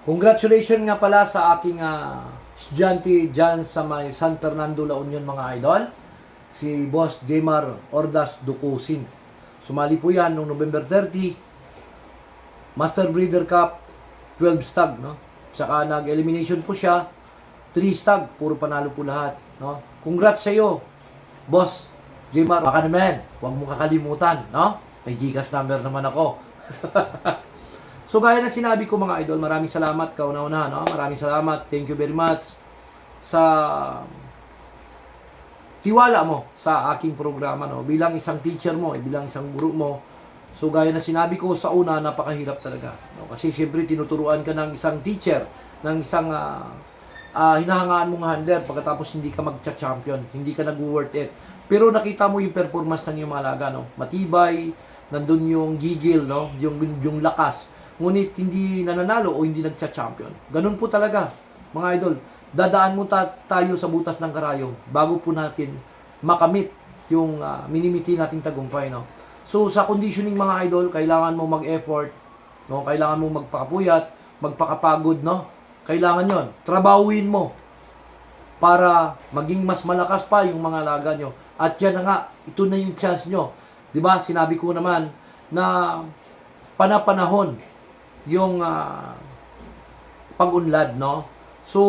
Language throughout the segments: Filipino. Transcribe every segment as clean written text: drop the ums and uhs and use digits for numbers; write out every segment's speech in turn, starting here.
Congratulations nga pala sa aking estudyante dyan sa may San Fernando, La Union mga idol. Si Boss Jmar Ordas Ducusin. Sumali po yan noong November 30. Master Breeder Cup, 12 stag. No? Tsaka nag-elimination po siya. 3 stag, puro panalo po lahat. No? Congrats sa iyo, Boss Jmar. Baka naman, huwag mo kakalimutan. No? May Gcash number naman ako. So gaya na sinabi ko mga idol, maraming salamat kauna-una, no? Maraming salamat, thank you very much sa tiwala mo sa aking programa, no? Bilang isang teacher mo, bilang isang guro mo. So gaya na sinabi ko sa una, napakahirap talaga, no? Kasi syempre tinuturuan ka ng isang teacher, ng isang hinahangaan mong handler, pagkatapos hindi ka magcha-champion, hindi ka nag-worth it. Pero nakita mo yung performance ng iyong mga alaga, no? Matibay, nandun yung gigil, no? Yung lakas. Ngunit hindi nananalo o hindi nagcha-champion. Ganun po talaga, mga idol. Dadaan mo tayo sa butas ng karayom bago po natin makamit yung minimiti nating tagumpay, no? So, sa conditioning mga idol, kailangan mo mag-effort, no? Kailangan mo magpakapuyat, magpakapagod, no? Kailangan yon. Trabahuin mo para maging mas malakas pa yung mga alaga nyo. At yan na nga, ito na yung chance nyo. Diba? Sinabi ko naman na panapanahon yung pag-unlad, no? So,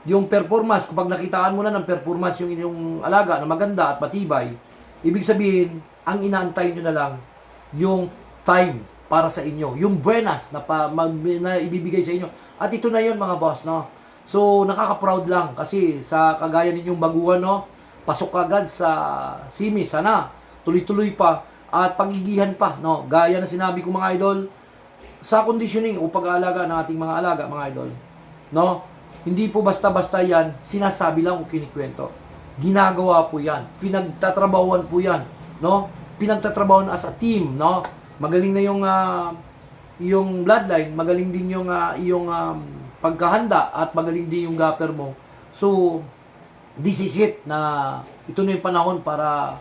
yung performance, kapag nakitaan mo na ng performance yung inyong alaga na maganda at matibay, ibig sabihin, ang inaantay nyo na lang yung time para sa inyo, yung buenas na ibibigay sa inyo. At ito na yun mga boss, no? So, nakaka-proud lang kasi sa kagaya ninyong baguhan, no? Pasok agad sa simis, sana tuloy-tuloy pa at pagigihan pa, no? Gaya na sinabi ko mga idol, sa conditioning o pag-aalaga ng ating mga alaga, mga idol, no? Hindi po basta-basta yan, sinasabi lang o kinikwento. Ginagawa po yan. Pinagtatrabahuan po yan, no? Pinagtatrabahuan as a team, no? Magaling na yung bloodline, magaling din yung pagkahanda at magaling din yung gapper mo. So, this is it na ito na yung panahon para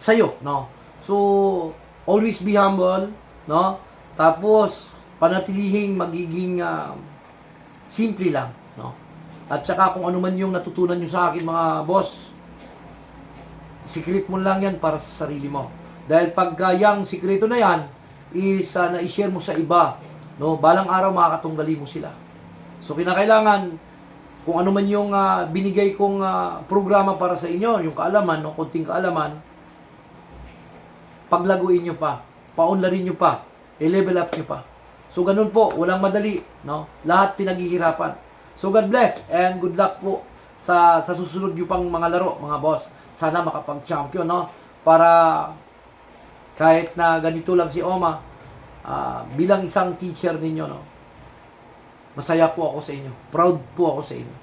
sa'yo, no? So, always be humble, no? Tapos, panatilihing magiging simple lang, no? At saka kung ano man yung natutunan nyo sa akin mga boss, secret mo lang yan para sa sarili mo. Dahil pagka yung sikreto na yan is na-share mo sa iba, no? Balang araw makakatunggali mo sila. So, kinakailangan kung ano man yung binigay kong programa para sa inyo, yung kaalaman, no? Konting kaalaman, paglaguin nyo pa, paunlarin nyo pa, i-level up nyo pa. So, ganun po. Walang madali. No? Lahat pinaghihirapan. So, God bless and good luck po sa susunod nyo pang mga laro, mga boss. Sana makapag-champion, no? Para kahit na ganito lang si Oma, bilang isang teacher ninyo, no? Masaya po ako sa inyo. Proud po ako sa inyo.